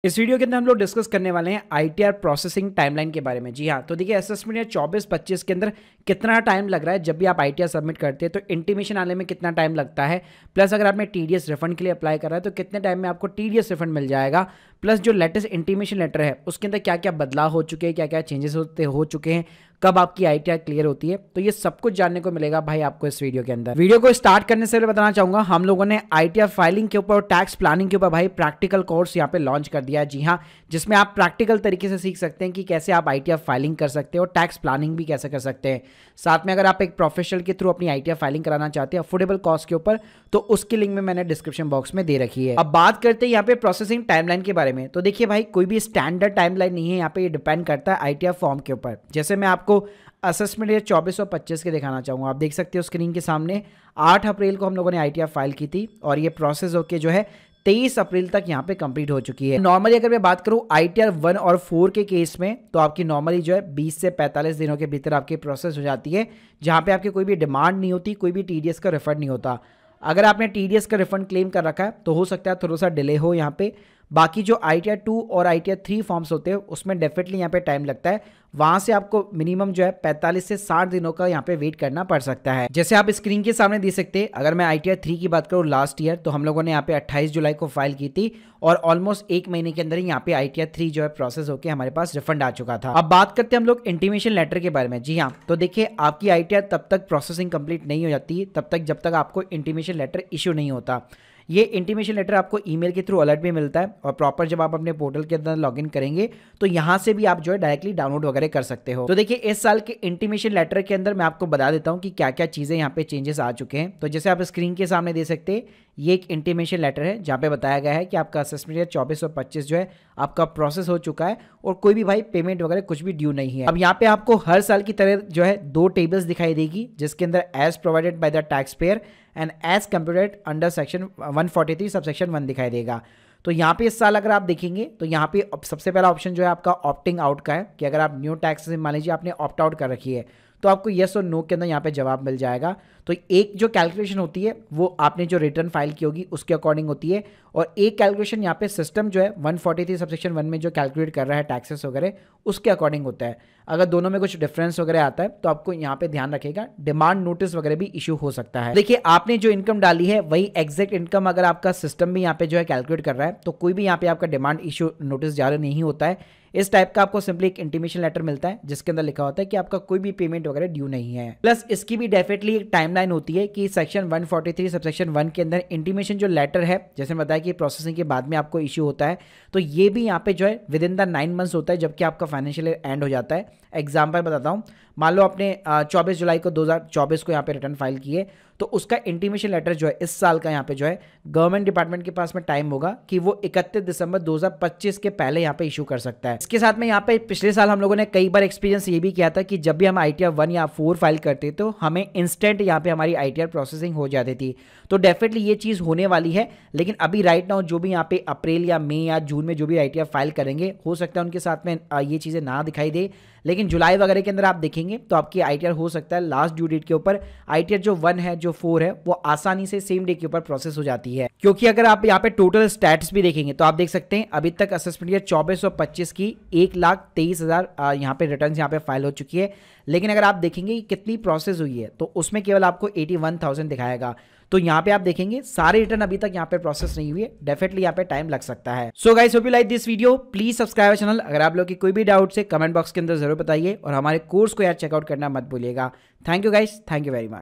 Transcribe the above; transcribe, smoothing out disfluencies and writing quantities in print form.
इस वीडियो के अंदर हम लोग डिस्कस करने वाले हैं आईटीआर प्रोसेसिंग टाइमलाइन के बारे में। जी हाँ, तो देखिए असेसमेंट ईयर 24-25 के अंदर कितना टाइम लग रहा है जब भी आप आईटीआर सबमिट करते हैं, तो इंटीमेशन आने में कितना टाइम लगता है, प्लस अगर आपने टीडीएस रिफंड के लिए अप्लाई करा है तो कितने टाइम में आपको टीडीएस रिफंड मिल जाएगा, प्लस जो लेटेस्ट इंटीमेशन लेटर है उसके अंदर क्या क्या बदलाव हो चुके हैं, क्या क्या चेंजेस हो चुके हैं, कब आपकी आईटीआर क्लियर होती है। तो ये सब कुछ जानने को मिलेगा भाई आपको इस वीडियो के अंदर। वीडियो को स्टार्ट करने से पहले बताना चाहूंगा, हम लोगों ने आईटीआर फाइलिंग के ऊपर और टैक्स प्लानिंग के ऊपर भाई प्रैक्टिकल कोर्स यहाँ पे लॉन्च कर दिया है। जी हाँ, जिसमें आप प्रैक्टिकल तरीके से सीख सकते हैं कि कैसे आप आईटीआर फाइलिंग कर सकते हैं और टैक्स प्लानिंग भी कैसे कर सकते हैं। साथ में अगर आप एक प्रोफेशनल के थ्रू अपनी आईटीआर फाइलिंग कराना चाहते हैं अफोर्डेबल कॉस्ट के ऊपर, तो उसकी लिंक में मैंने डिस्क्रिप्शन बॉक्स में दे रखी है। अब बात करते हैं यहाँ पे प्रोसेसिंग टाइमलाइन के बारे में। तो देखिए भाई, कोई भी स्टैंडर्ड टाइमलाइन नहीं है यहाँ पे, ये डिपेंड करता है आईटीआर फॉर्म के ऊपर। जैसे मैं आपको असेसमेंट ईयर 24 और 25 के दिखाना चाहूँगा। आप देख सकते हो स्क्रीन के सामने 8 अप्रैल को हम लोगों ने आईटीआर फाइल की थी और ये प्रोसेस होके जो है 23 अप्रैल तक यहाँ पे कंप्लीट हो चुकी है। नॉर्मली अगर मैं बात करूँ आईटीआर 1 और 4 के केस में, तो आपकी नॉर्मली जो है 20 से 45 दिनों के भीतर आपकी प्रोसेस हो जाती है, जहाँ पे आपकी कोई भी डिमांड नहीं होती, कोई भी टीडीएस का रिफंड नहीं होता। अगर आपने टीडीएस का रिफंड क्लेम कर रखा है तो हो सकता है थोड़ा सा डिले हो यहाँ पे। बाकी जो आईटीआर 2 और आईटीआर 3 फॉर्म्स होते हैं उसमें डेफिनेटली यहाँ पे टाइम लगता है। वहां से आपको मिनिमम जो है 45 से 60 दिनों का यहाँ पे वेट करना पड़ सकता है। जैसे आप स्क्रीन के सामने देख सकते हैं, अगर मैं आईटीआर 3 की बात करूँ लास्ट ईयर, तो हम लोगों ने यहाँ पे 28 जुलाई को फाइल की थी और ऑलमोस्ट 1 महीने के अंदर ही यहाँ पे आईटीआर 3 जो है प्रोसेस होकर हमारे पास रिफंड आ चुका था। अब बात करते हैं हम लोग इंटीमेशन लेटर के बारे में। जी हाँ, तो देखिए आपकी आईटीआर तब तक प्रोसेसिंग कंप्लीट नहीं हो जाती तब तक जब तक आपको इंटीमेशन लेटर इशू नहीं होता। ये इंटीमेशन लेटर आपको ईमेल के थ्रू अलर्ट भी मिलता है और प्रॉपर जब आप अपने पोर्टल के अंदर लॉगिन करेंगे तो यहाँ से भी आप जो है डायरेक्टली डाउनलोड वगैरह कर सकते हो। तो देखिए इस साल के इंटीमेशन लेटर के अंदर मैं आपको बता देता हूँ कि क्या क्या चीज़ें यहाँ पे चेंजेस आ चुके हैं। तो जैसे आप स्क्रीन के सामने देख सकते हैं, ये एक इंटीमेशन लेटर है जहाँ पे बताया गया है कि आपका असेसमेंट ईयर 24 और 25 जो है आपका प्रोसेस हो चुका है और कोई भी भाई पेमेंट वगैरह कुछ भी ड्यू नहीं है। अब यहाँ पे आपको हर साल की तरह जो है 2 टेबल्स दिखाई देगी, जिसके अंदर as provided by the tax payer and as computed under section 143 sub section 1 दिखाई देगा। तो यहाँ पे इस साल अगर आप देखेंगे तो यहाँ पे सबसे पहला ऑप्शन जो है आपका ऑप्टिंग आउट का है कि अगर आप न्यू टैक्स से मान लीजिए आपने ऑप्ट आउट कर रखी है तो आपको येस और नो के अंदर यहाँ पे जवाब मिल जाएगा। तो एक जो कैलकुलेशन होती है वो आपने जो रिटर्न फाइल की होगी उसके अकॉर्डिंग होती है, और एक कैलकुलेशन यहाँ पे सिस्टम जो है 143 सबसेक्शन 1 में जो कैलकुलेट कर रहा है टैक्सेस वगैरह उसके अकॉर्डिंग होता है। अगर दोनों में कुछ डिफरेंस वगैरह आता है तो आपको यहाँ पे ध्यान रखेगा डिमांड नोटिस वगैरह भी इशू हो सकता है। देखिए आपने जो इनकम डाली है वही एग्जैक्ट इनकम अगर आपका सिस्टम भी यहाँ पे जो है कैलकुलेट कर रहा है तो कोई भी यहाँ पे आपका डिमांड इशू नोटिस जारी नहीं होता है। इस टाइप का आपको सिंपली एक इंटीमेशन लेटर मिलता है जिसके अंदर लिखा होता है कि आपका कोई भी पेमेंट वगैरह ड्यू नहीं है। प्लस इसकी भी डेफिनेटली एक टाइमलाइन होती है कि सेक्शन 143 सबसेक्शन 1 के अंदर इंटीमेशन जो लेटर है, जैसे बताया कि प्रोसेसिंग के बाद में आपको इशू होता है, तो ये भी यहाँ पे जो है विद इन द 9 मंथ्स होता है जबकि आपका फाइनेंशियल ईयर एंड हो जाता है। एग्जाम्पल बताता हूँ, मान लो आपने 24 जुलाई को 2024 को यहाँ पे रिटर्न फाइल किए तो उसका इंटीमेशन लेटर जो है इस साल का यहाँ पे जो है गवर्नमेंट डिपार्टमेंट के पास में टाइम होगा कि वो 31 दिसंबर 2025 के पहले यहाँ पे इशू कर सकता है। इसके साथ में यहाँ पे पिछले साल हम लोगों ने कई बार एक्सपीरियंस ये भी किया था कि जब भी हम आईटीआर 1 या 4 फाइल करते तो हमें इंस्टेंट यहाँ पे हमारी आईटीआर प्रोसेसिंग हो जाती थी। तो डेफिनेटली ये चीज़ होने वाली है, लेकिन अभी राइट नाउ जो भी यहाँ पे अप्रैल या मई या जून में जो भी आईटीआर फाइल करेंगे हो सकता है उनके साथ में ये चीज़ें ना दिखाई दे, लेकिन जुलाई वगैरह के अंदर आप देखेंगे तो आपकी आईटीआर हो सकता है लास्ट ड्यू डेट के ऊपर आईटीआर जो 1 है जो 4 है वो आसानी से सेम डे के ऊपर प्रोसेस हो जाती है। क्योंकि अगर आप यहाँ पे टोटल स्टैट्स भी देखेंगे तो आप देख सकते हैं अभी तक असेसमेंट ईयर 24 और 25 की 1,23,000 यहाँ पे रिटर्न यहाँ पे फाइल हो चुकी है, लेकिन अगर आप देखेंगे कि कितनी प्रोसेस हुई है तो उसमें केवल आपको 81,000 दिखाएगा। तो यहाँ पे आप देखेंगे सारे रिटर्न अभी तक यहाँ पे प्रोसेस नहीं हुई है, डेफिनेटली यहाँ पे टाइम लग सकता है। So guys hope you like this video, please subscribe channel. अगर आप लोग की कोई भी डाउट है कमेंट बॉक्स के अंदर जरूर बताइए और हमारे कोर्स को यार चेकआउट करना मत भूलिएगा। Thank you guys, thank you very much.